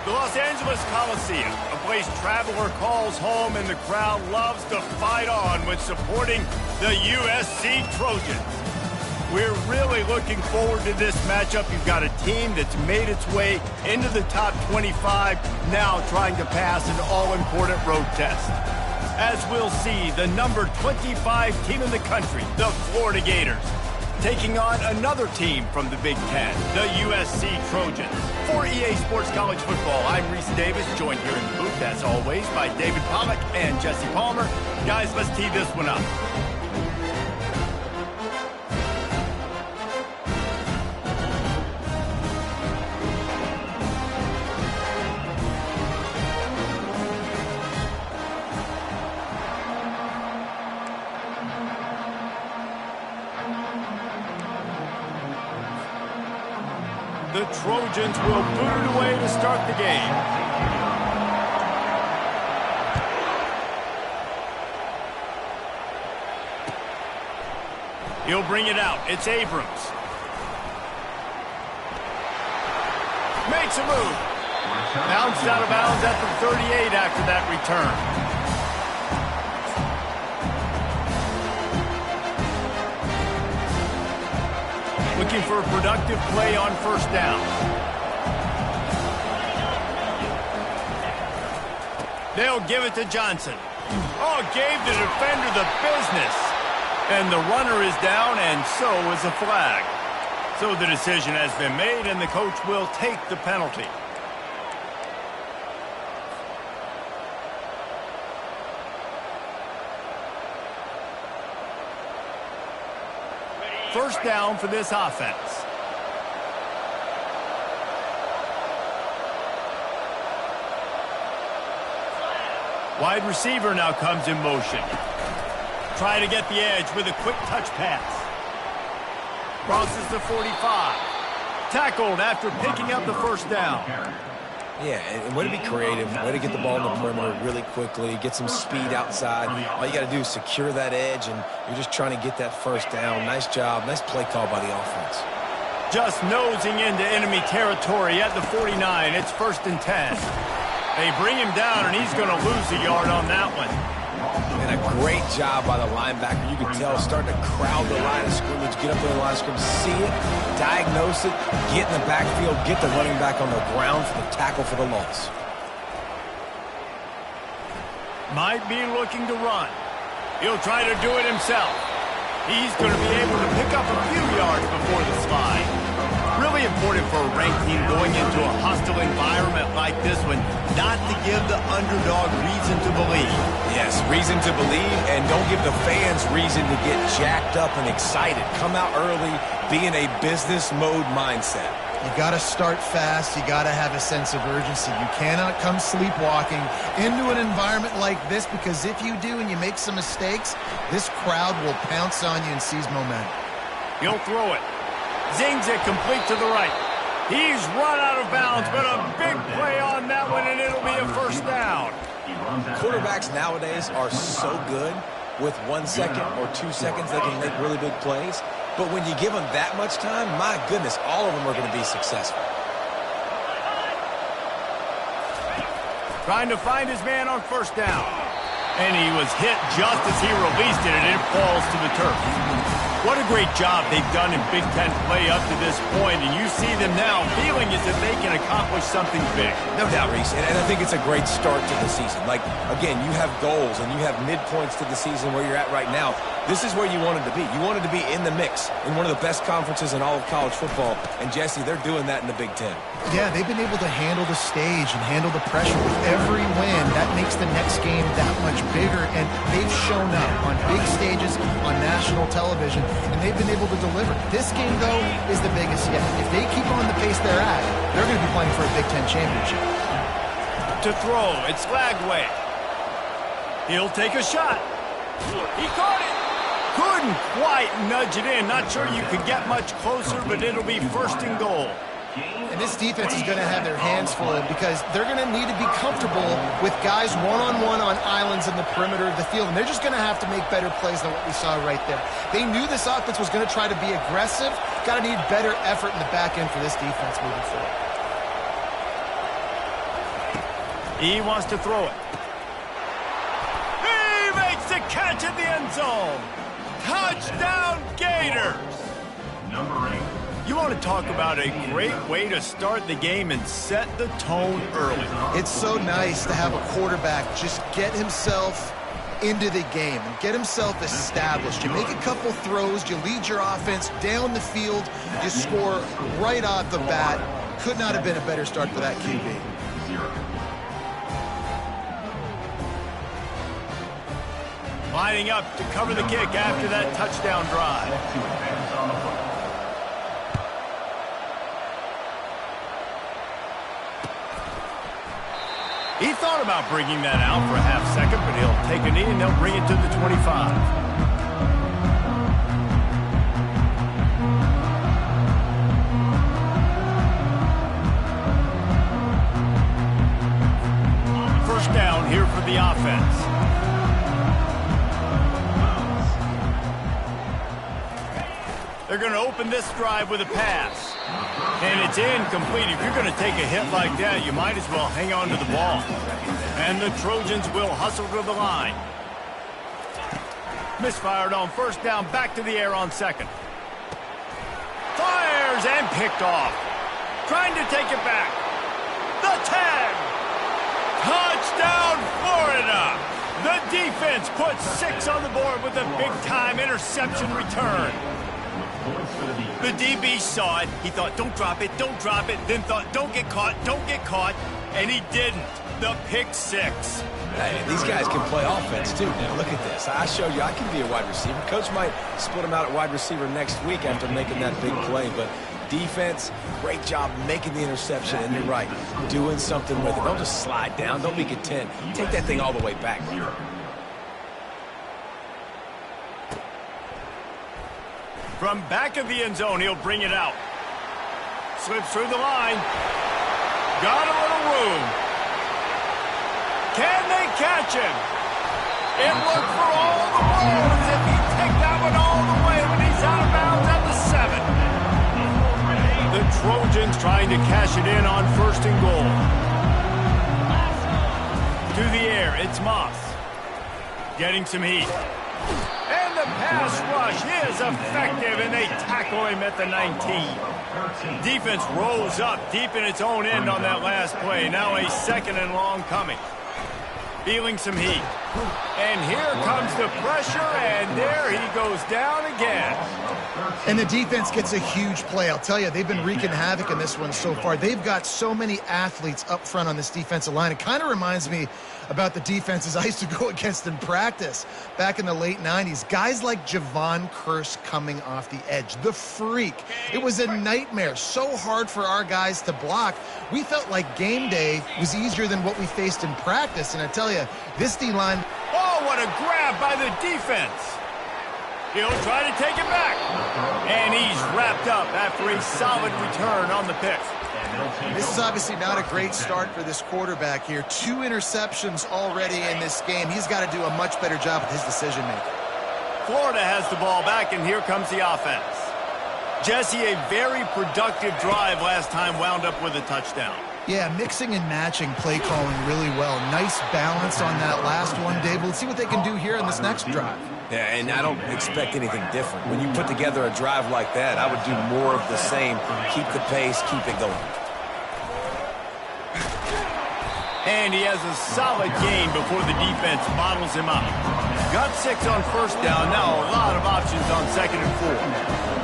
The Los Angeles Coliseum, a place traveler calls home and the crowd loves to fight on when supporting the USC Trojans. We're really looking forward to this matchup. You've got a team that's made its way into the top 25, now trying to pass an all-important road test. As we'll see, the number 25 team in the country, the Florida Gators, taking on another team from the Big Ten, the USC Trojans. For EA Sports College Football, I'm Reese Davis, joined here in the booth, as always, by David Pollack and Jesse Palmer. Guys, let's tee this one up. The Trojans will boot it away to start the game. He'll bring it out. It's Abrams. Makes a move. Bounced out of bounds at the 38 after that return. Looking for a productive play on first down. They'll give it to Johnson. Oh, gave the defender the business. And the runner is down, and so is the flag. So the decision has been made, and the coach will take the penalty. First down for this offense. Wide receiver now comes in motion. Try to get the edge with a quick touch pass. Crosses the 45. Tackled after picking up the first down. Yeah, and way to be creative, way to get the ball in the perimeter really quickly, get some speed outside. All you got to do is secure that edge, and you're just trying to get that first down. Nice job, nice play call by the offense. Just nosing into enemy territory at the 49. It's 1st and 10. They bring him down, and he's going to lose a yard on that one. And a great job by the linebacker. You can tell starting to crowd the line of scrimmage, get up in the line of scrimmage, see it, diagnose it, get in the backfield, get the running back on the ground for the tackle for the loss. Might be looking to run. He'll try to do it himself. He's going to be able to pick up a few yards before the slide. Really important for a ranked team going into a hostile environment like this one, not to give the underdog reason to believe. Yes, reason to believe, and don't give the fans reason to get jacked up and excited. Come out early, be in a business mode mindset. You got to start fast. You got to have a sense of urgency. You cannot come sleepwalking into an environment like this, because if you do and you make some mistakes, this crowd will pounce on you and seize momentum. He'll throw it. Zings it complete to the right. He's run out of bounds, but a big play on that one, and it'll be a first down. Quarterbacks nowadays are so good. With 1 second or 2 seconds, they can make really big plays. But when you give them that much time, my goodness, all of them are going to be successful. Trying to find his man on first down. And he was hit just as he released it, and it falls to the turf. What a great job they've done in Big Ten play up to this point, and you see them now feeling as if they can accomplish something big. No doubt, Reese, and I think it's a great start to the season. Like, again, you have goals and you have midpoints to the season where you're at right now. This is where you wanted to be. You wanted to be in the mix in one of the best conferences in all of college football, and Jesse, they're doing that in the Big Ten. Yeah, they've been able to handle the stage and handle the pressure with every win. That makes the next game that much bigger, and they've shown up on big stages on national television, and they've been able to deliver. This game, though, is the biggest yet. If they keep on the pace they're at, they're going to be playing for a Big Ten championship. To throw, it's Flagway. He'll take a shot. He caught it. Couldn't quite nudge it in. Not sure you could get much closer, but it'll be 1st and goal. And this defense is going to have their hands full because they're going to need to be comfortable with guys one-on-one on islands in the perimeter of the field. And they're just going to have to make better plays than what we saw right there. They knew this offense was going to try to be aggressive. Got to need better effort in the back end for this defense moving forward. He wants to throw it. He makes the catch in the end zone. Touchdown, Gators. Number 8. You want to talk about a great way to start the game and set the tone early. It's so nice to have a quarterback just get himself into the game and get himself established. You make a couple throws, you lead your offense down the field, you score right off the bat. Could not have been a better start for that QB. Lining up to cover the kick after that touchdown drive. He thought about bringing that out for a half second, but he'll take a knee and they'll bring it to the 25. First down here for the offense. They're going to open this drive with a pass. And it's incomplete. If you're going to take a hit like that, you might as well hang on to the ball. And the Trojans will hustle to the line. Misfired on first down, back to the air on second. Fires and picked off. Trying to take it back. The tag. Touchdown, Florida. The defense puts 6 on the board with a big-time interception return. The DB saw it. He thought, don't drop it, then thought, don't get caught, and he didn't. The pick 6. Hey, these guys can play offense, too. Now, look at this. I show you I can be a wide receiver. Coach might split him out at wide receiver next week after making that big play, but defense, great job making the interception, and you're right, doing something with it. Don't just slide down. Don't be content. Take that thing all the way back. From back of the end zone, he'll bring it out. Slips through the line. Got a little room. Can they catch him? It looked for all the world as if he'd take that one all the way when he's out of bounds at the 7. The Trojans trying to cash it in on first and goal. To the air, it's Moss. Getting some heat. And the pass rush is effective, and they tackle him at the 19. Defense rolls up deep in its own end on that last play. Now a second and long coming. Feeling some heat. And here comes the pressure, and there he goes down again. And the defense gets a huge play. I'll tell you, they've been wreaking havoc in this one so far. They've got so many athletes up front on this defensive line. It kind of reminds me about the defenses I used to go against in practice back in the late 90s. Guys like Javon Curse coming off the edge. The freak. It was a nightmare. So hard for our guys to block. We felt like game day was easier than what we faced in practice. And I tell you, this D-line... Oh, what a grab by the defense. He'll try to take it back. And he's wrapped up after a solid return on the pick. This is obviously not a great start for this quarterback here. 2 interceptions already in this game. He's got to do a much better job with his decision-making. Florida has the ball back, and here comes the offense. Jesse, a very productive drive last time, wound up with a touchdown. Yeah, mixing and matching play calling really well. Nice balance on that last one, Dave. Let's see what they can do here in this next drive. Yeah, and I don't expect anything different. When you put together a drive like that, I would do more of the same. Keep the pace, keep it going. And he has a solid gain before the defense bottles him up. Got 6 on first down. Now a lot of options on second and 4.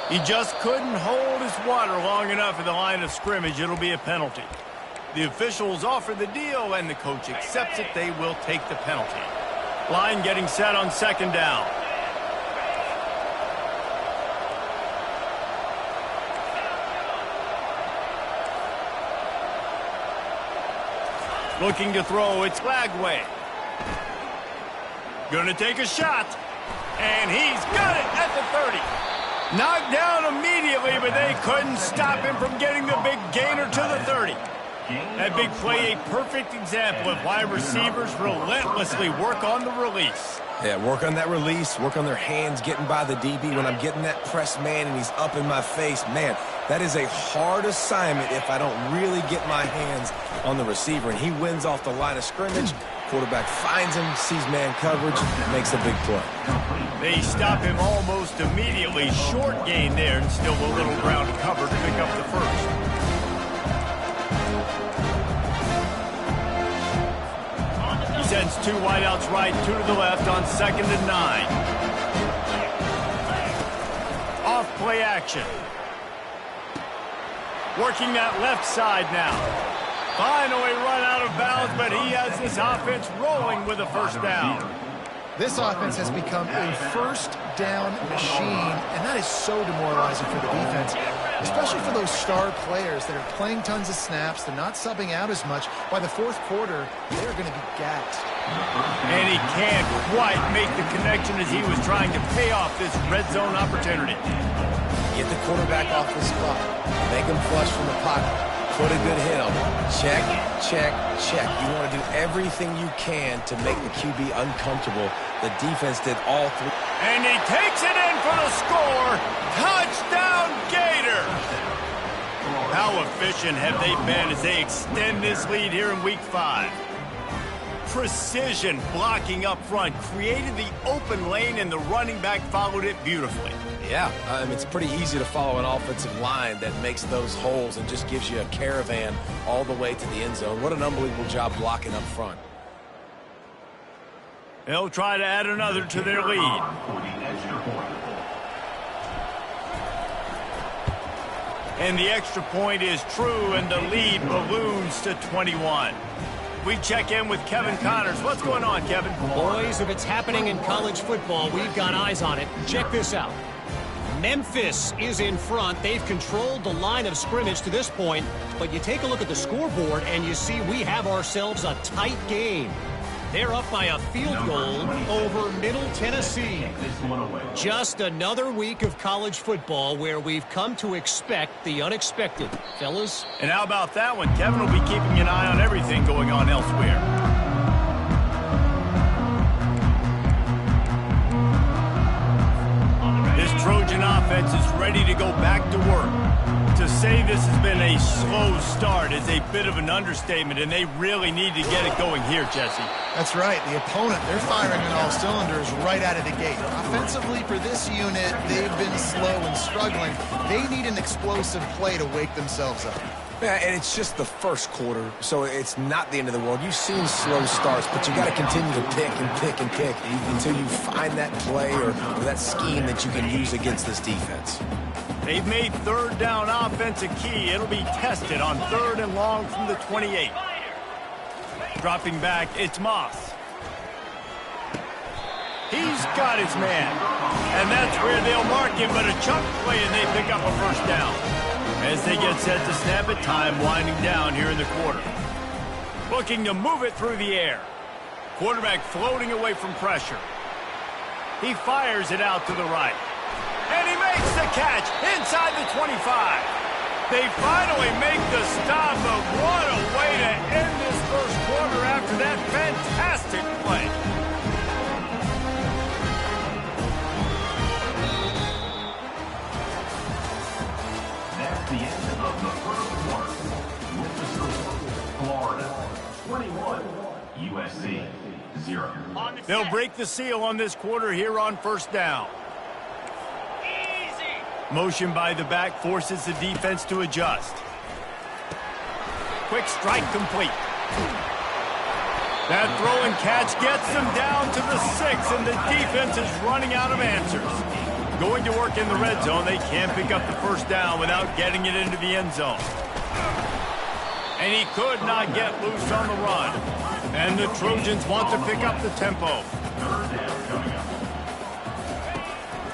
He just couldn't hold his water long enough at the line of scrimmage. It'll be a penalty. The officials offer the deal, and the coach accepts it. They will take the penalty. Line getting set on second down. Looking to throw, it's Lagway. Gonna take a shot, and he's got it at the 30. Knocked down immediately, but they couldn't stop him from getting the big gainer to the 30. That big play, a perfect example of why receivers relentlessly work on the release. Yeah, work on that release, work on their hands, getting by the DB. When I'm getting that press man and he's up in my face, man, that is a hard assignment if I don't really get my hands on the receiver. And he wins off the line of scrimmage. Quarterback finds him, sees man coverage, makes a big play. They stop him almost immediately. Short gain there, and still a little ground covered to pick up the first. He sends 2 wideouts right, 2 to the left on 2nd and 9. Off play action. Working that left side now. Finally run out of bounds, but he has this offense rolling with a first down. This offense has become a first down machine, and that is so demoralizing for the defense, especially for those star players that are playing tons of snaps. They're not subbing out as much. By the fourth quarter, they're going to be gassed. And he can't quite make the connection as he was trying to pay off this red zone opportunity. Get the quarterback off the spot. Make him flush from the pocket. Put a good hit on him. Check, check, check. You want to do everything you can to make the QB uncomfortable. The defense did all 3. And he takes it in for the score. Touchdown, Gator! How efficient have they been as they extend this lead here in Week 5? Precision blocking up front created the open lane, and the running back followed it beautifully. Yeah, it's pretty easy to follow an offensive line that makes those holes and just gives you a caravan all the way to the end zone. What an unbelievable job blocking up front. They'll try to add another to their lead. And the extra point is true, and the lead balloons to 21. We check in with Kevin Connors. What's going on, Kevin? Boys, if it's happening in college football, we've got eyes on it. Check this out. Memphis is in front. They've controlled the line of scrimmage to this point, but you take a look at the scoreboard and you see we have ourselves a tight game. They're up by a field goal over Middle Tennessee. Just another week of college football where we've come to expect the unexpected, fellas. And how about that one? Kevin will be keeping an eye on everything going on elsewhere. This Trojan offense is ready to go back to work. To say this has been a slow start is a bit of an understatement, and they really need to get it going here, Jesse. That's right. The opponent, they're firing on all cylinders right out of the gate. Offensively, for this unit, they've been slow and struggling. They need an explosive play to wake themselves up. Yeah, and it's just the first quarter, so it's not the end of the world. You've seen slow starts, but you got to continue to pick and pick and pick until you find that play or that scheme that you can use against this defense. They've made third down offense a key. It'll be tested on 3rd and long from the 28. Dropping back, it's Moss. He's got his man. And that's where they'll mark him, but a chunk play and they pick up a first down. As they get set to snap it, time winding down here in the quarter. Looking to move it through the air. Quarterback floating away from pressure. He fires it out to the right. And he makes the catch inside the 25. They finally make the stop, but what a way to end this first quarter after that fantastic play. That's the end of the first quarter. With the score, Florida 21, USC 0. They'll break the seal on this quarter here on first down. Motion by the back forces the defense to adjust. Quick strike complete. That throw and catch gets them down to the 6, and the defense is running out of answers. Going to work in the red zone, they can't pick up the first down without getting it into the end zone. And he could not get loose on the run. And the Trojans want to pick up the tempo.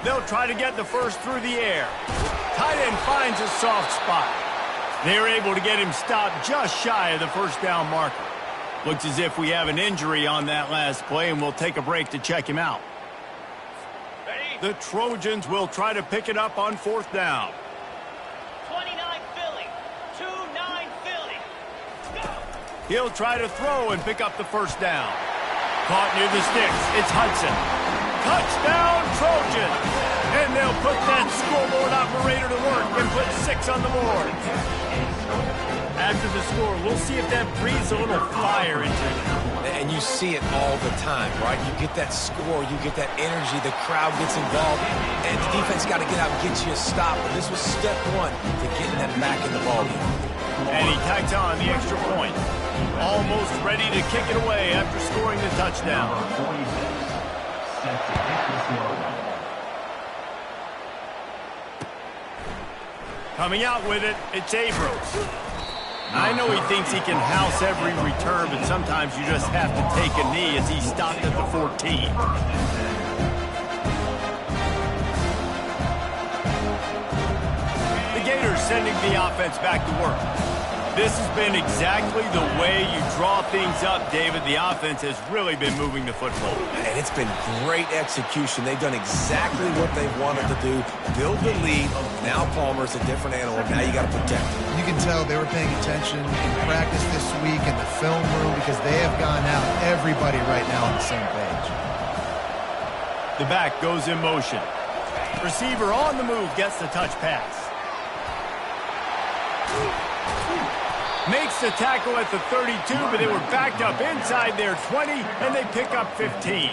They'll try to get the first through the air. Tight end finds a soft spot. They're able to get him stopped just shy of the first down marker. Looks as if we have an injury on that last play, and we'll take a break to check him out. The Trojans will try to pick it up on 4th down. 29 Philly, 2-9 Philly. He'll try to throw and pick up the first down. Caught near the sticks. It's Hudson. Touchdown, Trojan! And they'll put that scoreboard operator to work and put 6 on the board. After the score, we'll see if that breathes a little fire into them. And you see it all the time, right? You get that score, you get that energy, the crowd gets involved, and the defense got to get out and get you a stop. But this was step 1 to getting them back in the ballgame. And he tacks on the extra point. Almost ready to kick it away after scoring the touchdown. Coming out with it, it's Abrams. I know he thinks he can house every return, but sometimes you just have to take a knee as he stopped at the 14. The Gators sending the offense back to work. This has been exactly the way you draw things up, David. The offense has really been moving the football. And it's been great execution. They've done exactly what they wanted to do. Build the lead. Now Palmer's a different animal. Now you got to protect him. You can tell they were paying attention in practice this week in the film room because they have gone out, everybody right now on the same page. The back goes in motion. Receiver on the move gets the touch pass. Makes the tackle at the 32, but they were backed up inside their 20, and they pick up 15.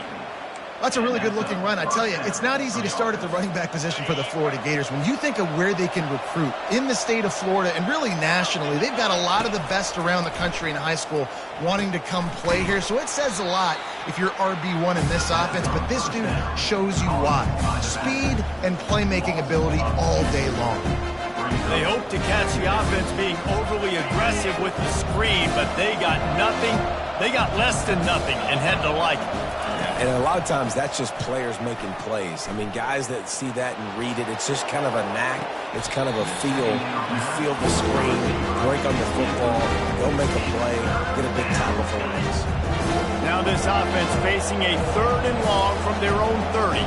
That's a really good-looking run. I tell you, it's not easy to start at the running back position for the Florida Gators. When you think of where they can recruit in the state of Florida and really nationally, they've got a lot of the best around the country in high school wanting to come play here. So it says a lot if you're RB1 in this offense, but this dude shows you why. Speed and playmaking ability all day long. They hope to catch the offense being overly aggressive with the screen, but they got nothing. They got less than nothing and had to like it. And a lot of times that's just players making plays. I mean, guys that see that and read it, it's just kind of a knack. It's kind of a feel. You feel the screen, break on the football, go make a play, get a big tackle for once. Now this offense facing a 3rd and long from their own 30.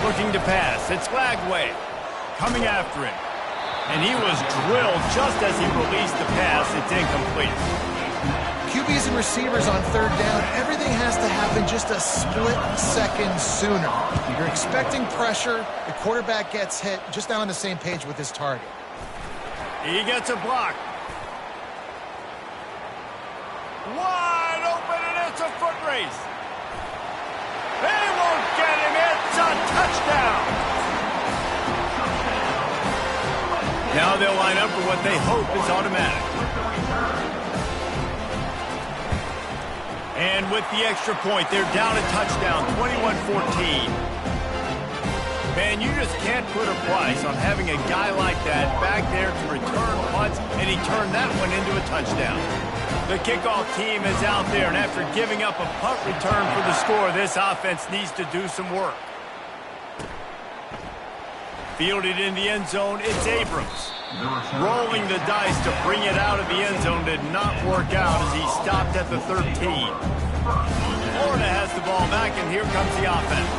Looking to pass. It's Lagway coming after him. And he was drilled just as he released the pass. It's incomplete. QBs and receivers on 3rd down, everything has to happen just a split second sooner. You're expecting pressure. The quarterback gets hit, just not on the same page with his target. He gets a block. Wide open, and it's a foot race. They won't get him. It's a touchdown. Now they'll line up for what they hope is automatic. And with the extra point, they're down a touchdown, 21-14. Man, you just can't put a price on having a guy like that back there to return punts, and he turned that one into a touchdown. The kickoff team is out there, and after giving up a punt return for the score, this offense needs to do some work. Fielded in the end zone, it's Abrams. Rolling the dice to bring it out of the end zone did not work out as he stopped at the 13. Florida has the ball back, and here comes the offense.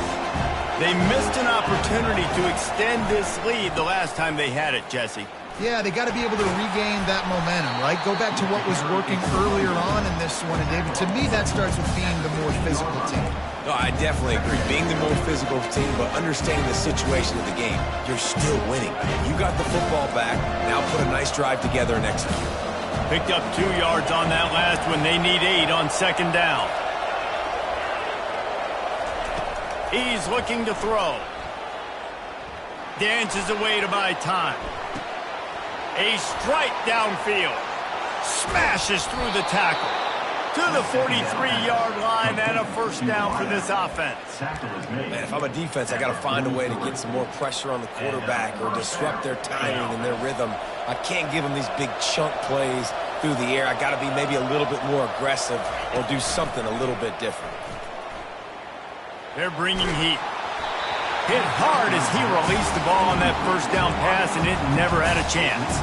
They missed an opportunity to extend this lead the last time they had it, Jesse. Yeah, they got to be able to regain that momentum, right? Go back to what was working earlier on in this one. And David, to me, that starts with being the more physical team. No, I definitely agree. Being the more physical team, but understanding the situation of the game. You're still winning. You got the football back. Now put a nice drive together and execute. Picked up 2 yards on that last one. They need 8 on 2nd down. He's looking to throw. Dances away to buy time. A strike downfield. Smashes through the tackle. To the 43-yard line and a first down for this offense. Man, if I'm a defense, I got to find a way to get some more pressure on the quarterback or disrupt their timing and their rhythm. I can't give them these big chunk plays through the air. I got to be maybe a little bit more aggressive or do something a little bit different. They're bringing heat. Hit hard as he released the ball on that first down pass, and it never had a chance.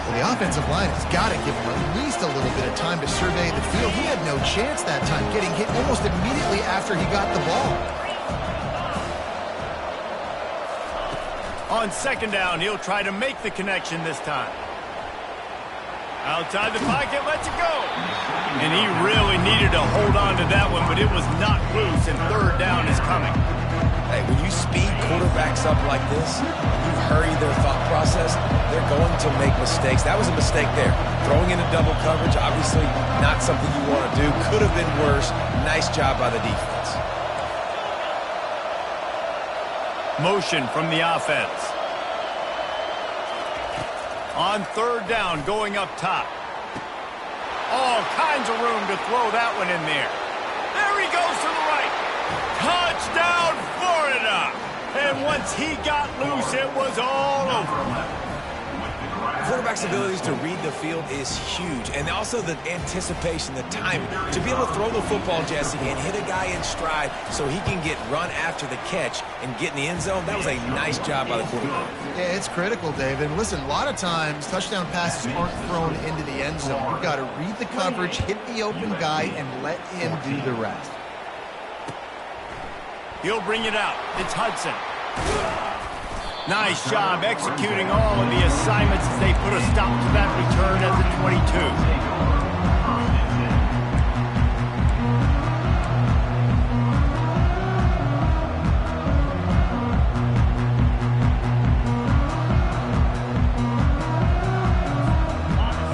Well, the offensive line has got to give him at least a little bit of time to survey the field. He had no chance that time, getting hit almost immediately after he got the ball. On 2nd down, he'll try to make the connection this time. Outside the pocket, lets it go. And he really needed to hold on to that one, but it was not loose, and third down is coming. Hey, when you speed quarterbacks up like this, you hurry their thought process, they're going to make mistakes. That was a mistake there. Throwing into double coverage, obviously not something you want to do. Could have been worse. Nice job by the defense. Motion from the offense. On third down, going up top. All kinds of room to throw that one in there. There he goes to the right. Touchdown, Florida! And once he got loose, it was all over. Quarterback's abilities to read the field is huge, and also the anticipation, the timing. To be able to throw the football, Jesse, and hit a guy in stride so he can get run after the catch and get in the end zone, that was a nice job by the quarterback. Yeah, it's critical, David. And listen, a lot of times touchdown passes aren't thrown into the end zone. You've got to read the coverage, hit the open guy, and let him do the rest. He'll bring it out. It's Hudson. Nice job executing all of the assignments as they put a stop to that return at the 22.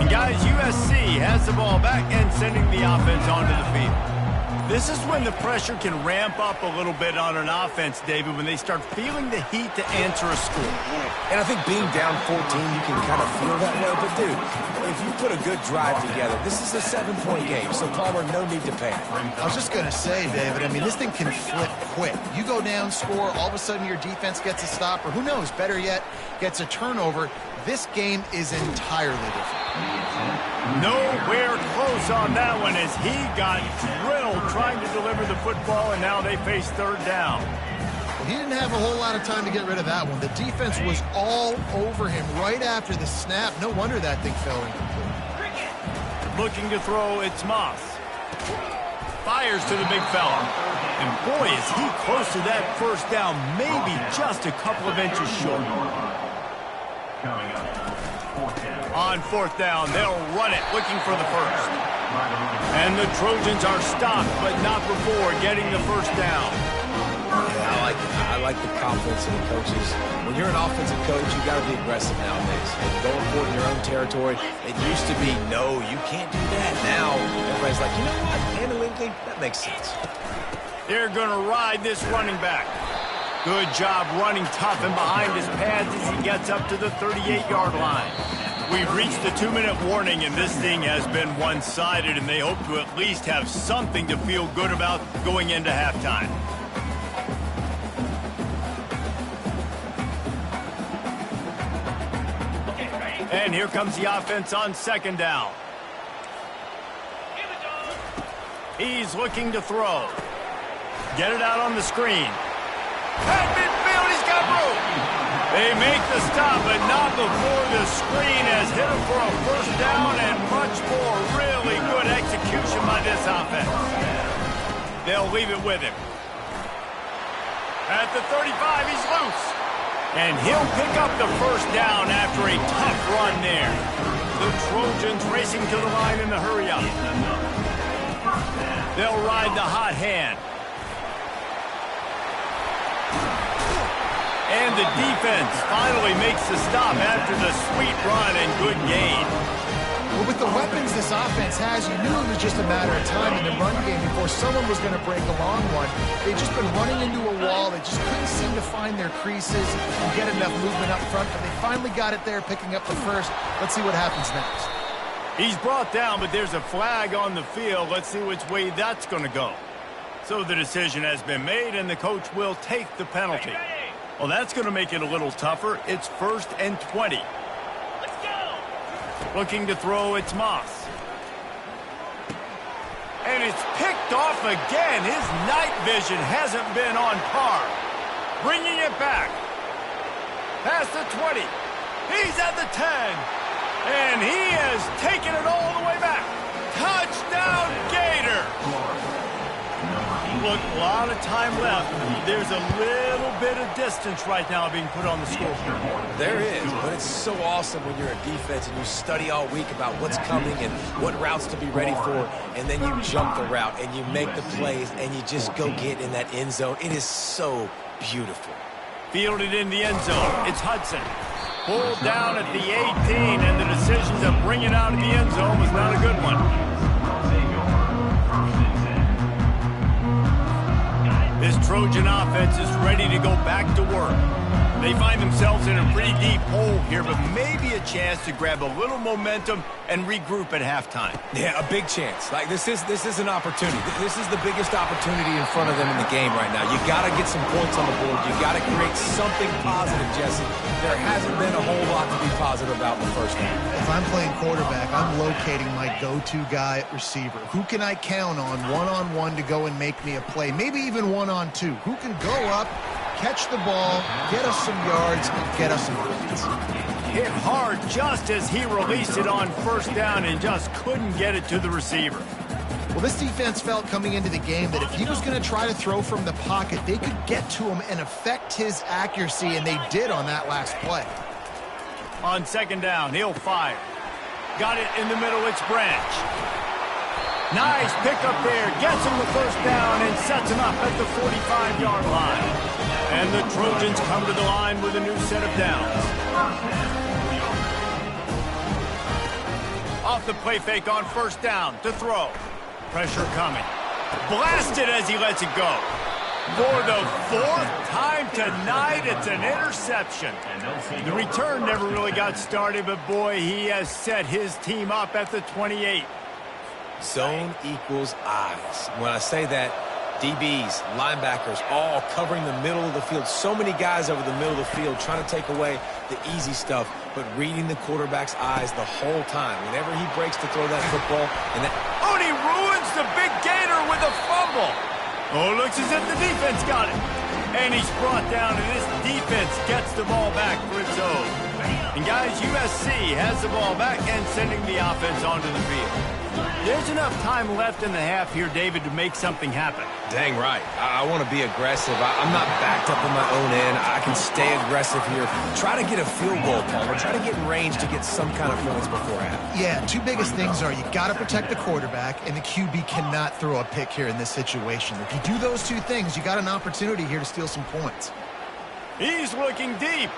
And guys, USC has the ball back and sending the offense onto the field. This is when the pressure can ramp up a little bit on an offense, David, when they start feeling the heat to answer a score. And I think being down 14, you can kind of feel that way. But, dude, if you put a good drive together, this is a 7-point game. So, Palmer, no need to panic. I was just going to say, David, I mean, this thing can flip quick. You go down, score, all of a sudden your defense gets a stop, or who knows, better yet, gets a turnover. This game is entirely different. Nowhere close on that one as he got drilled trying to deliver the football, and now they face third down. Well, he didn't have a whole lot of time to get rid of that one. The defense was all over him right after the snap. No wonder that thing fell incomplete. Looking to throw, it's Moss. Fires to the big fella. And boy, is he close to that first down, maybe just a couple of inches short. Coming up, fourth down. On fourth down, they'll run it, looking for the first. And the Trojans are stopped, but not before getting the first down. Yeah, I like the confidence of the coaches. When you're an offensive coach, you got to be aggressive nowadays. And going for it in your own territory, it used to be, no, you can't do that. Now, everybody's like, you know what, analytically, that makes sense. They're going to ride this running back. Good job running tough and behind his pads as he gets up to the 38-yard line. We've reached the 2-minute warning, and this thing has been one-sided, and they hope to at least have something to feel good about going into halftime. And here comes the offense on second down. He's looking to throw. Get it out on the screen. At midfield, he's got room. They make the stop, but not before the screen has hit him for a first down and much more. Really good execution by this offense. They'll leave it with him. At the 35, he's loose. And he'll pick up the first down after a tough run there. The Trojans racing to the line in the hurry-up. They'll ride the hot hand. And the defense finally makes the stop after the sweet run and good gain. Well, with the weapons this offense has, you knew it was just a matter of time in the run game before someone was going to break a long one. They've just been running into a wall. They just couldn't seem to find their creases and get enough movement up front, but they finally got it there, picking up the first. Let's see what happens next. He's brought down, but there's a flag on the field. Let's see which way that's going to go. So the decision has been made, and the coach will take the penalty. Well, that's going to make it a little tougher. It's 1st and 20. Let's go. Looking to throw, it's Moss. And it's picked off again. His night vision hasn't been on par. Bringing it back. Past the 20. He's at the 10. And he has taken it all the way back. Touchdown, Gator. A lot of time left. There's a little bit of distance right now being put on the scoreboard. There is, but it's so awesome when you're a defense and you study all week about what's coming and what routes to be ready for, and then you jump the route and you make the plays and you just go get in that end zone. It is so beautiful. Fielded in the end zone. It's Hudson. Pulled down at the 18, and the decision to bring it out of the end zone was not a good one. This Trojan offense is ready to go back to work. They find themselves in a pretty deep hole here, but maybe a chance to grab a little momentum and regroup at halftime. Yeah, a big chance. Like this is an opportunity. This is the biggest opportunity in front of them in the game right now. You got to get some points on the board. You got to create something positive, Jesse. There hasn't been a whole lot to be positive about in the first half. If I'm playing quarterback, I'm locating my go-to guy at receiver. Who can I count on one-on-one to go and make me a play? Maybe even one-on-two. Who can go up, catch the ball, get us some yards, and get us some points? Hit hard just as he released it on first down and just couldn't get it to the receiver. Well, this defense felt coming into the game that if he was going to try to throw from the pocket, they could get to him and affect his accuracy, and they did on that last play. On second down, he'll fire. Got it in the middle, it's Branch. Nice pickup there, gets him the first down and sets him up at the 45-yard line. And the Trojans come to the line with a new set of downs. Off the play fake on first down to throw. Pressure coming. Blasted as he lets it go. For the fourth time tonight, it's an interception. The return never really got started, but boy, he has set his team up at the 28. Zone equals eyes. When I say that, DBs, linebackers, all covering the middle of the field. So many guys over the middle of the field trying to take away the easy stuff, but reading the quarterback's eyes the whole time. Whenever he breaks to throw that football, and he ruins the big gator with a fumble. Oh, looks as if the defense got it. And he's brought down, and this defense gets the ball back for its own. And guys, USC has the ball back and sending the offense onto the field. There's enough time left in the half here, David, to make something happen. Dang right. I want to be aggressive. I'm not backed up in my own end. I can stay aggressive here. Try to get a field goal, Palmer. Try to get in range to get some kind of points before half. Yeah, two biggest things are you got to protect the quarterback, and the QB cannot throw a pick here in this situation. If you do those two things, you got an opportunity here to steal some points. He's looking deep.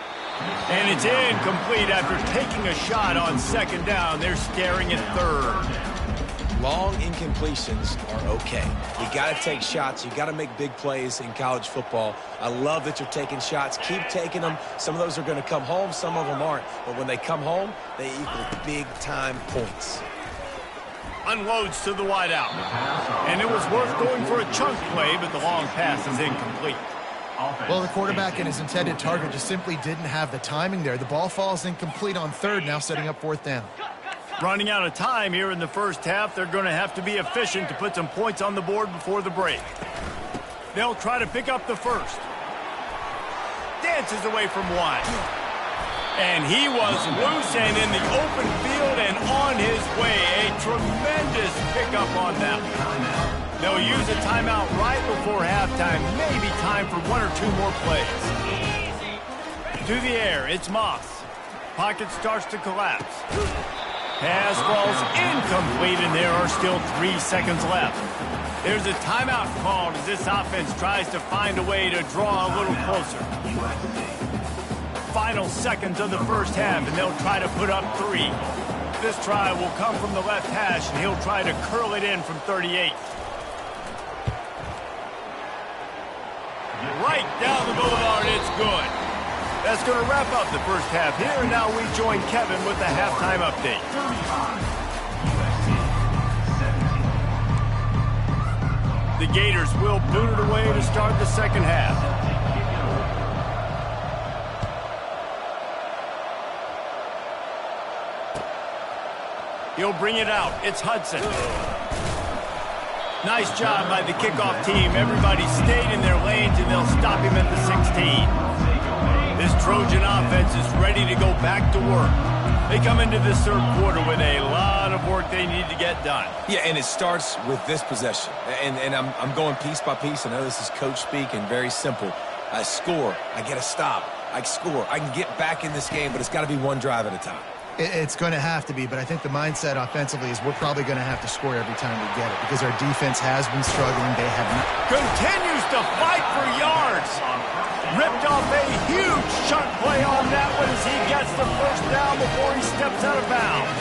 And it's incomplete after taking a shot on second down. They're staring at third. Long incompletions are okay. You got to take shots. You got to make big plays in college football. I love that you're taking shots. Keep taking them. Some of those are going to come home. Some of them aren't. But when they come home, they equal big-time points. Unloads to the wideout. And it was worth going for a chunk play, but the long pass is incomplete. Well, the quarterback and his intended target just simply didn't have the timing there. The ball falls incomplete on third, now setting up fourth down. Running out of time here in the first half, they're going to have to be efficient to put some points on the board before the break. They'll try to pick up the first. Dances away from one. And he was loose and in the open field and on his way. A tremendous pickup on that one. They'll use a timeout right before halftime. Maybe time for one or two more plays. To the air, it's Moss. Pocket starts to collapse. Pass falls incomplete, and there are still 3 seconds left. There's a timeout called as this offense tries to find a way to draw a little closer. Final seconds of the first half, and they'll try to put up 3. This try will come from the left hash, and he'll try to curl it in from 38. Right down the boulevard, it's good. That's going to wrap up the first half here, and now we join Kevin with the halftime update. The Gators will boot it away to start the second half. He'll bring it out. It's Hudson. Nice job by the kickoff team. Everybody stayed in their lanes, and they'll stop him at the 16. This Trojan offense is ready to go back to work. They come into this third quarter with a lot of work they they need to get done. Yeah, and it starts with this possession. And I'm going piece by piece. I know this is coach speak and very simple. I score. I get a stop. I score. I can get back in this game, but it's got to be one drive at a time. It's going to have to be, but I think the mindset offensively is we're probably going to have to score every time we get it because our defense has been struggling. They have not. Continues to fight for yards. Ripped off a huge chunk play on that one as he gets the first down before he steps out of bounds.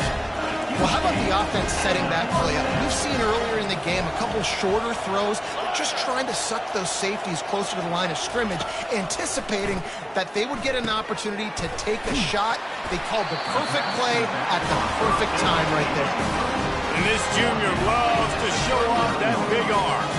Well, how about the offense setting that play up? We've seen earlier in the game a couple shorter throws, just trying to suck those safeties closer to the line of scrimmage, anticipating that they would get an opportunity to take a shot. They called the perfect play at the perfect time right there. And this junior loves to show off that big arm.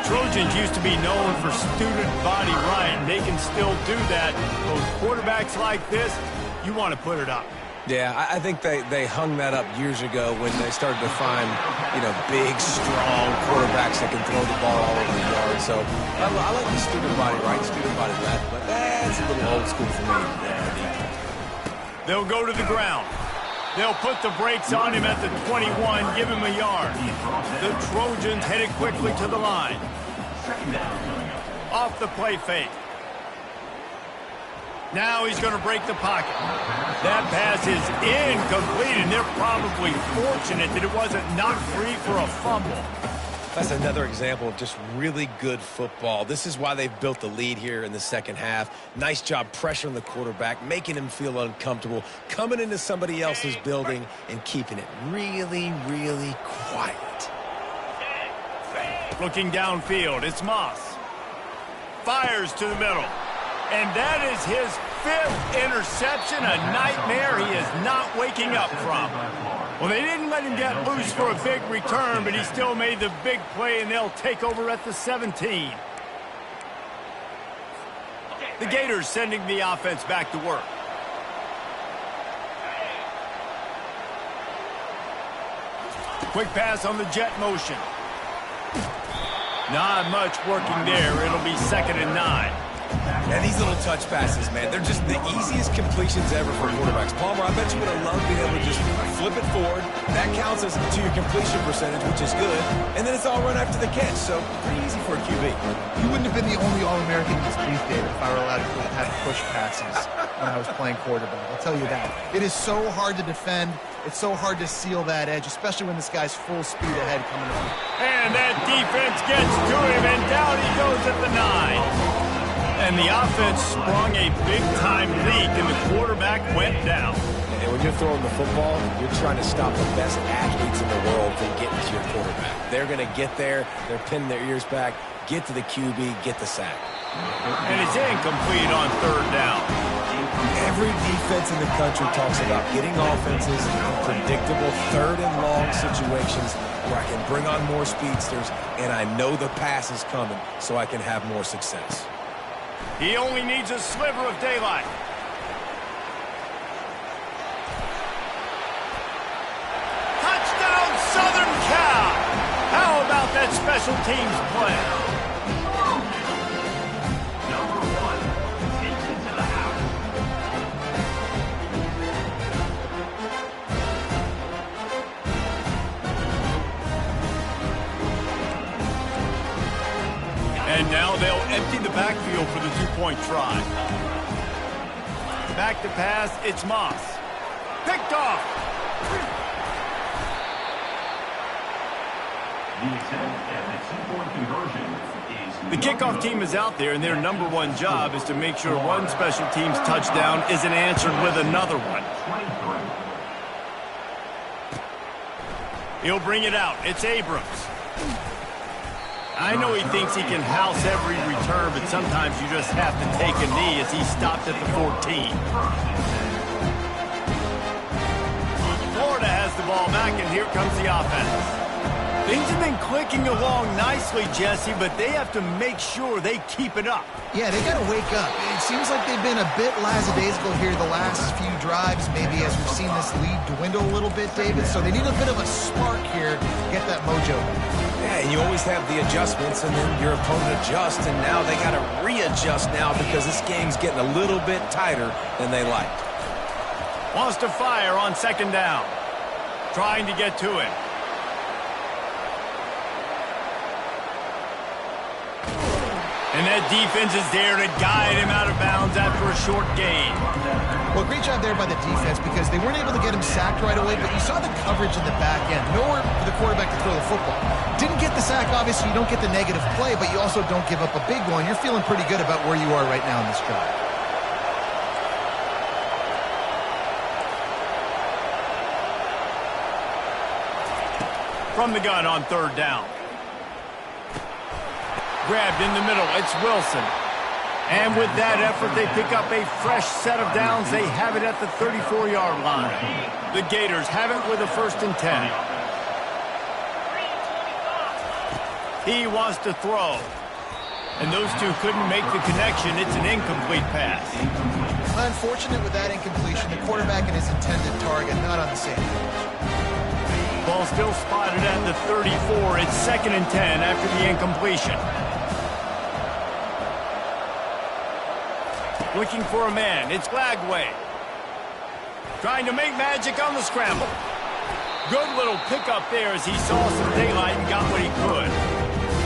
Trojans used to be known for student body right, and they can still do that. Those quarterbacks like this, you want to put it up. Yeah, I think they hung that up years ago when they started to find, big, strong quarterbacks that can throw the ball all over the yard. So I like the student body right, student body left, but that's a little old school for me. They'll go to the ground. They'll put the brakes on him at the 21, give him a yard. The Trojans headed quickly to the line. Off the play fake. Now he's going to break the pocket. That pass is incomplete, and they're probably fortunate that it wasn't knocked free for a fumble. That's another example of just really good football. This is why they've built the lead here in the second half. Nice job pressuring the quarterback, making him feel uncomfortable, coming into somebody else's building and keeping it really, really quiet. Looking downfield, it's Moss. Fires to the middle. And that is his 5th interception, a nightmare he is not waking up from. Well, they didn't let him get loose for a big return, but he still made the big play, and they'll take over at the 17. The Gators sending the offense back to work. Quick pass on the jet motion. Not much working there. It'll be 2nd and 9. And these little touch passes, man, they're just the easiest completions ever for quarterbacks. Palmer, I bet you would have loved being able to just flip it forward. That counts as to your completion percentage, which is good. And then it's all run after the catch, so pretty easy for a QB. You wouldn't have been the only All-American in this beef, David, if I were allowed to have push passes when I was playing quarterback. I'll tell you that. It is so hard to defend. It's so hard to seal that edge, especially when this guy's full speed ahead coming up. And that defense gets to him, and down he goes at the 9. And the offense sprung a big-time leak, and the quarterback went down. And when you're throwing the football, you're trying to stop the best athletes in the world from getting to your quarterback. They're going to get there. They're pinning their ears back, get to the QB, get the sack. And it's incomplete on 3rd down. Every defense in the country talks about getting offenses in predictable 3rd and long situations where I can bring on more speedsters, and I know the pass is coming so I can have more success. He only needs a sliver of daylight. Touchdown, Southern Cal! How about that special teams play? Number 1 takes it to the house. And now they'll empty the backfield for the 2-point try. Back to pass, it's Moss. Picked off. The attempt at the 2-point conversion is... The kickoff team is out there, and their number 1 job is to make sure one special teams touchdown isn't answered with another one. 23. He'll bring it out. It's Abrams. I know he thinks he can house every return, but sometimes you just have to take a knee as he stopped at the 14. Florida has the ball back, and here comes the offense. Things have been clicking along nicely, Jesse, but they have to make sure they keep it up. Yeah, they got to wake up. It seems like they've been a bit lackadaisical here the last few drives, maybe as we've seen this lead dwindle a little bit, David. So they need a bit of a spark here to get that mojo back. Yeah, and you always have the adjustments, and then your opponent adjusts, and now they got to readjust now because this game's getting a little bit tighter than they liked. Wants to fire on 2nd down. trying to get to it. And that defense is there to guide him out of bounds after a short gain. Well, great job there by the defense because they weren't able to get him sacked right away, but you saw the coverage in the back end. Nowhere for the quarterback to throw the football. Didn't get the sack, obviously. You don't get the negative play, but you also don't give up a big one. You're feeling pretty good about where you are right now in this drive. From the gun on third down. Grabbed in the middle, it's Wilson. And with that effort, they pick up a fresh set of downs. They have it at the 34-yard line. The Gators have it with a 1st and 10. He wants to throw. And those two couldn't make the connection. It's an incomplete pass. Unfortunate with that incompletion. The quarterback and his intended target not on the same page. Ball still spotted at the 34. It's 2nd and 10 after the incompletion. Looking for a man. It's Lagway. Trying to make magic on the scramble. Good little pickup there as he saw some daylight and got what he could.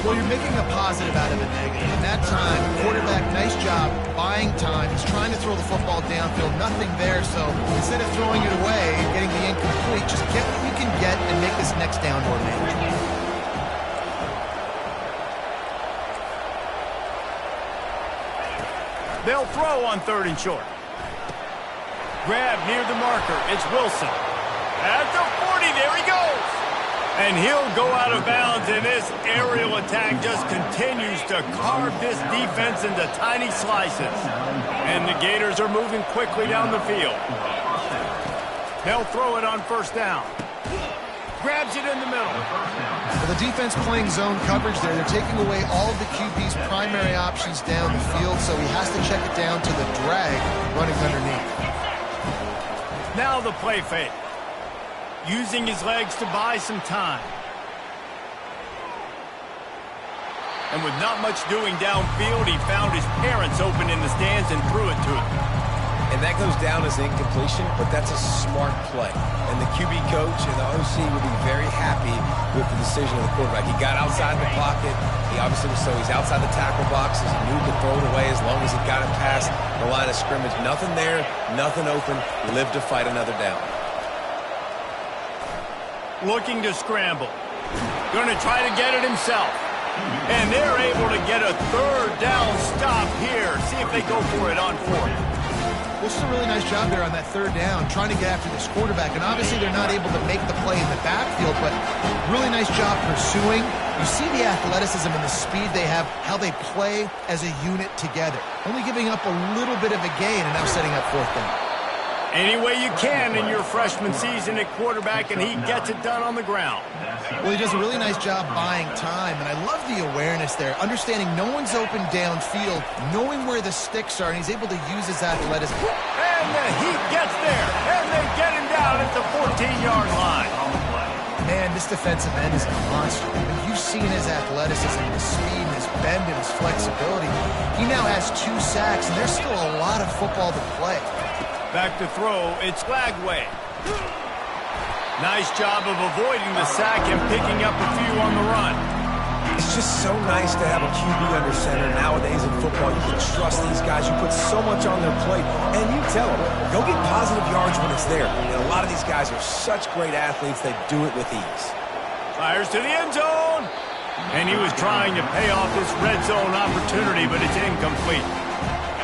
Well, you're making a positive out of a negative. In that time, quarterback, nice job, buying time. He's trying to throw the football downfield. Nothing there, so instead of throwing it away and getting the incomplete, just get what you can get and make this next down more manageable. They'll throw on 3rd and short. Grab near the marker. It's Wilson. At the 40, there he goes. And he'll go out of bounds, and this aerial attack just continues to carve this defense into tiny slices. And the Gators are moving quickly down the field. They'll throw it on 1st down. Grabs it in the middle. Well, the defense playing zone coverage there. They're taking away all of the QB's primary options down the field, so he has to check it down to the drag running underneath. Now the play fake. Using his legs to buy some time. And with not much doing downfield, he found his parents open in the stands and threw it to him. And that goes down as incompletion, but that's a smart play. And the QB coach and the OC will be very happy with the decision of the quarterback. He got outside the pocket. He obviously was he's outside the tackle boxes. He knew to throw it away as long as he got it past the line of scrimmage. Nothing there, nothing open. Live to fight another down. Looking to scramble. Going to try to get it himself. And they're able to get a 3rd down stop here. See if they go for it on 4th. Well, it's a really nice job there on that 3rd down, trying to get after this quarterback. And obviously they're not able to make the play in the backfield, but really nice job pursuing. You see the athleticism and the speed they have, how they play as a unit together. Only giving up a little bit of a gain and now setting up 4th down. Any way you can in your freshman season at quarterback, and he gets it done on the ground. Well, he does a really nice job buying time, and I love the awareness there, understanding no one's open downfield, knowing where the sticks are, and he's able to use his athleticism. And the Heat gets there, and they get him down at the 14-yard line. Man, this defensive end is a monster. I mean, you've seen his athleticism, his speed, his bend, and his flexibility. He now has 2 sacks, and there's still a lot of football to play. Back to throw, it's Lagway. Nice job of avoiding the sack and picking up a few on the run. It's just so nice to have a QB under center nowadays in football. You can trust these guys. You put so much on their plate. And you tell them, go get positive yards when it's there. And a lot of these guys are such great athletes, they do it with ease. Fires to the end zone. And he was trying to pay off this red zone opportunity, but it's incomplete.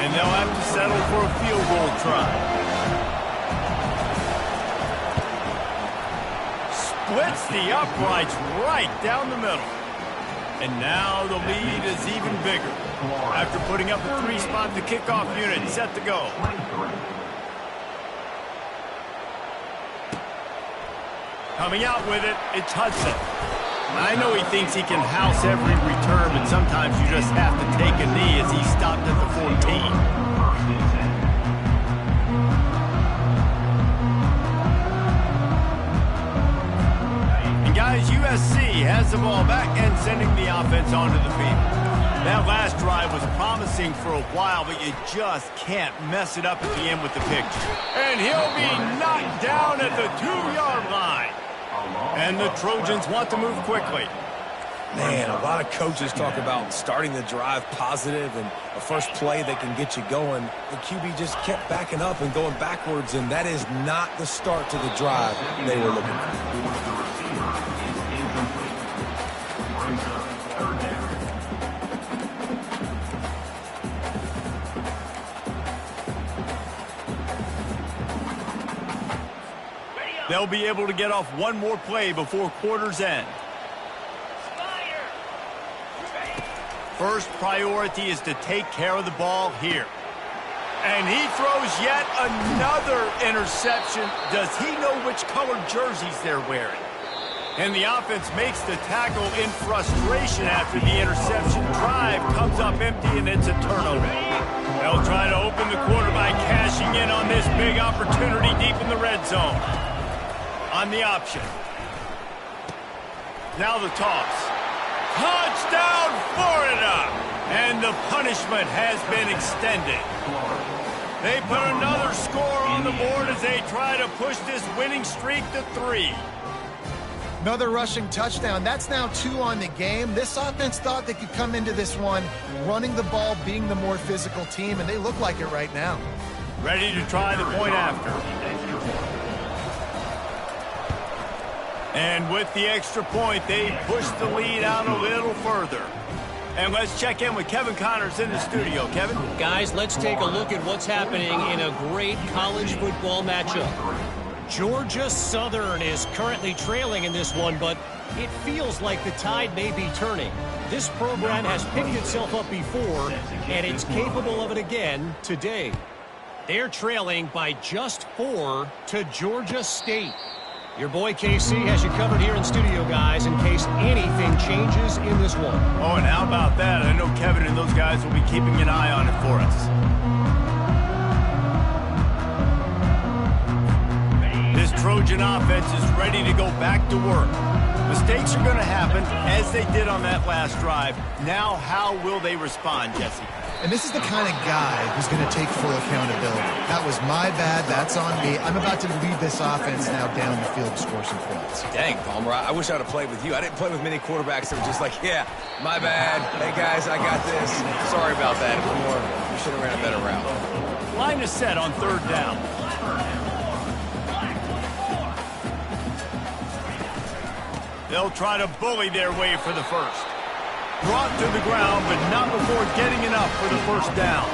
And they'll have to settle for a field goal try. Splits the uprights right down the middle. And now the lead is even bigger. After putting up a 3-spot, the kickoff unit set to go. Coming out with it, it's Hudson. I know he thinks he can house every return, but sometimes you just have to take a knee as he stopped at the 14. Guys, USC has the ball back and sending the offense onto the field. That last drive was promising for a while, but you just can't mess it up at the end with the picture. And he'll be knocked down at the 2-yard line. And the Trojans want to move quickly. Man, a lot of coaches talk about starting the drive positive and a first play that can get you going. The QB just kept backing up and going backwards, and that is not the start to the drive they were looking for. They'll be able to get off one more play before quarter's end. First priority is to take care of the ball here. And he throws yet another interception. Does he know which colored jerseys they're wearing? And the offense makes the tackle in frustration after the interception. Drive comes up empty, and it's a turnover. They'll try to open the quarter by cashing in on this big opportunity deep in the red zone. On the option. Now the toss. Touchdown, Florida! And the punishment has been extended. They put another score on the board as they try to push this winning streak to 3. Another rushing touchdown. That's now 2 on the game. This offense thought they could come into this one running the ball, being the more physical team, and they look like it right now. Ready to try the point after. And with the extra point, they push the lead out a little further. And let's check in with Kevin Connors in the studio. Kevin? Guys, let's take a look at what's happening in a great college football matchup. Georgia Southern is currently trailing in this one, but it feels like the tide may be turning. This program has picked itself up before, and it's capable of it again today. They're trailing by just 4 to Georgia State. Your boy KC has you covered here in studio, guys, in case anything changes in this one. Oh, and how about that? I know Kevin and those guys will be keeping an eye on it for us. This Trojan offense is ready to go back to work. Mistakes are going to happen, as they did on that last drive. Now, how will they respond, Jesse? And this is the kind of guy who's going to take full accountability. That was my bad. That's on me. I'm about to lead this offense now down the field to score some points. Dang, Palmer, I wish I would have played with you. I didn't play with many quarterbacks that were just like, yeah, my bad. Hey, guys, I got this. Sorry about that. We should have ran a better route. Line is set on 3rd down. They'll try to bully their way for the first. Brought to the ground, but not before getting enough for the first down.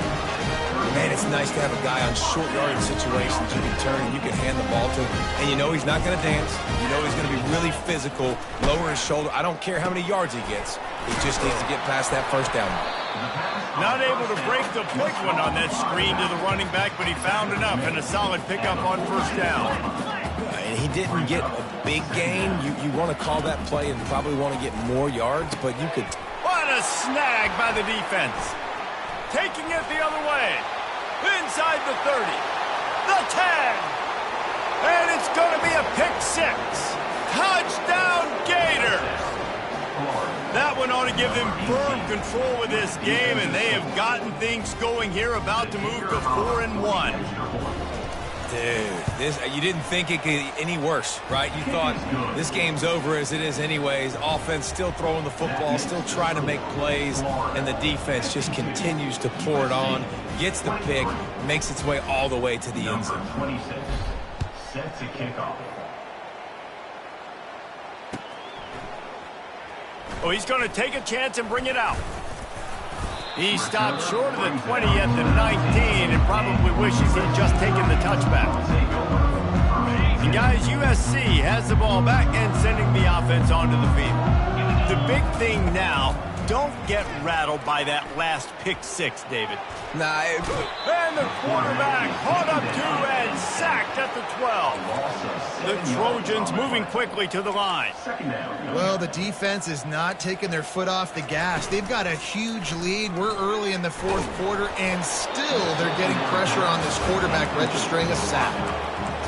Man, it's nice to have a guy on short yardage situations you can turn and you can hand the ball to. And you know he's not going to dance. You know he's going to be really physical, lower his shoulder. I don't care how many yards he gets. He just needs to get past that first down. Not able to break the big one on that screen to the running back, but he found enough and a solid pickup on first down. And he didn't get a big gain. You want to call that play and probably want to get more yards, but you could... What a snag by the defense. Taking it the other way. Inside the 30. The 10. And it's going to be a pick 6. Touchdown Gators. That one ought to give them firm control of this game, and they have gotten things going here, about to move to 4-1. Dude, you didn't think it could get any worse, right? You thought this game's over as it is anyways. Offense still throwing the football, still trying to make plays, and the defense just continues to pour it on, gets the pick, makes its way all the way to the end zone. 26, set to kick off. Oh, he's going to take a chance and bring it out. He stopped short of the 20 at the 19 and probably wishes he'd just taken the touchback. And guys, USC has the ball back and sending the offense onto the field. The big thing now, don't get rattled by that last pick 6, David. Nah, And the quarterback caught up to and sacked at the 12. The Trojans moving quickly to the line. Well, the defense is not taking their foot off the gas. They've got a huge lead. We're early in the 4th quarter, and still they're getting pressure on this quarterback, registering a sack.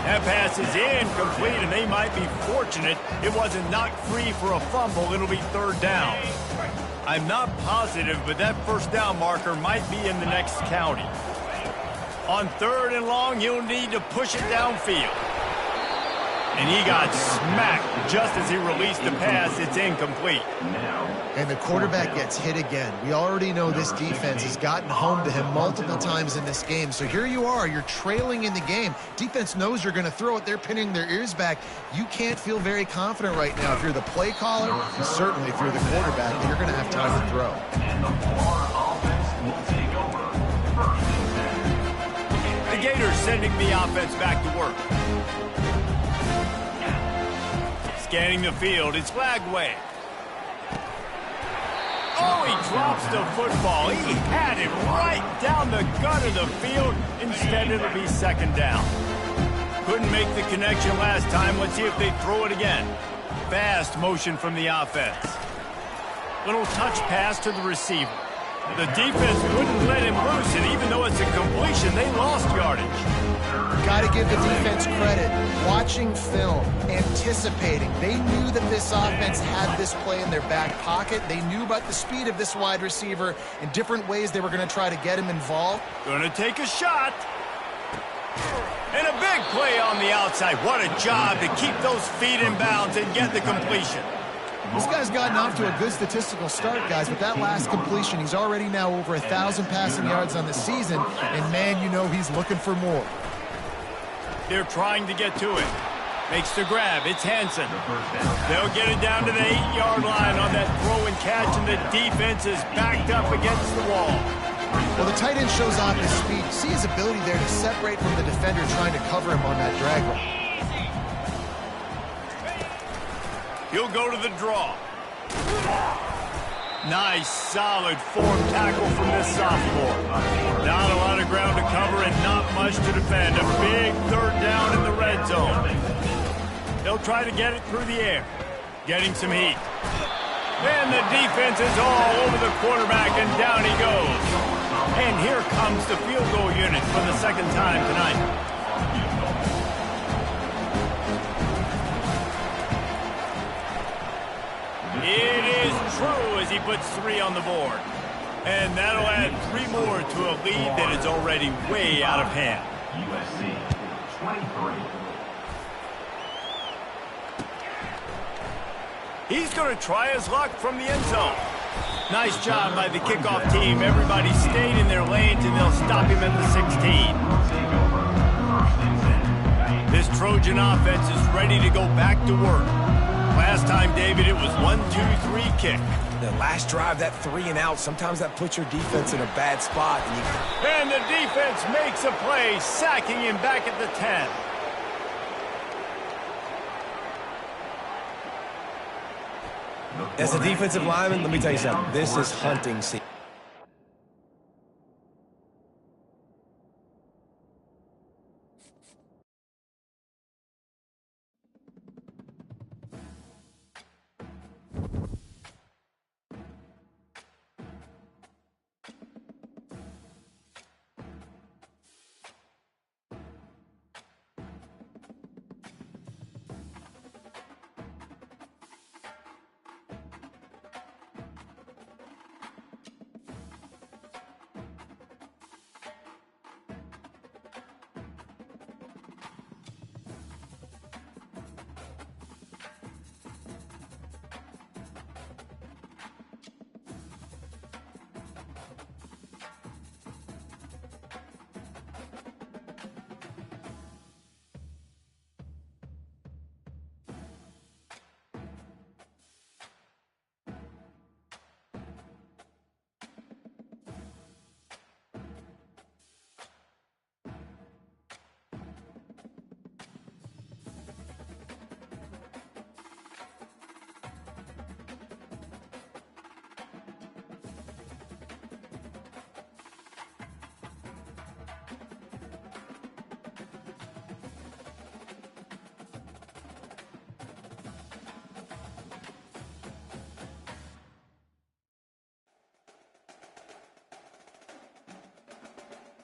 That pass is incomplete, and they might be fortunate it wasn't knocked free for a fumble. It'll be 3rd down. I'm not positive, but that first down marker might be in the next county. On 3rd and long, he'll need to push it downfield. And he got smacked just as he released the pass. It's incomplete. And the quarterback gets hit again. We already know this defense has gotten home to him multiple times in this game. So here you are, you're trailing in the game. Defense knows you're going to throw it. They're pinning their ears back. You can't feel very confident right now. If you're the play caller, and certainly if you're the quarterback, that you're going to have time to throw. And the Florida offense will take over. The Gators sending the offense back to work. Scanning the field, it's flag wave. Oh, he drops the football. He had it right down the gut of the field. Instead, it'll be second down. Couldn't make the connection last time. Let's see if they throw it again. Fast motion from the offense. Little touch pass to the receiver. The defense wouldn't let him loose, and even though it's a completion, they lost yardage. Got to give the defense credit. Watching film, anticipating. They knew that this offense had this play in their back pocket. They knew about the speed of this wide receiver and different ways they were going to try to get him involved. Going to take a shot. And a big play on the outside. What a job to keep those feet in bounds and get the completion. This guy's gotten off to a good statistical start, guys, but that last completion, he's already now over 1,000 passing yards on the season, and man, you know he's looking for more. They're trying to get to it. Makes the grab. It's Hansen. They'll get it down to the 8-yard line on that throw and catch, and the defense is backed up against the wall. Well, the tight end shows off his speed. See his ability there to separate from the defender trying to cover him on that drag route. He'll go to the draw. Nice, solid form tackle from this sophomore. Not a lot of ground to cover and not much to defend. A big third down in the red zone. They'll try to get it through the air. Getting some heat. And the defense is all over the quarterback, and down he goes. And here comes the field goal unit for the second time tonight. It is true as he puts 3 on the board. And that'll add 3 more to a lead that is already way out of hand. USC 23. He's going to try his luck from the end zone. Nice job by the kickoff team. Everybody stayed in their lanes, and they'll stop him at the 16. This Trojan offense is ready to go back to work. Last time, David, it was 1-2-3 kick. The last drive, that 3 and out, sometimes that puts your defense in a bad spot. And the defense makes a play, sacking him back at the 10. As a defensive lineman, let me tell you something. This is hunting season.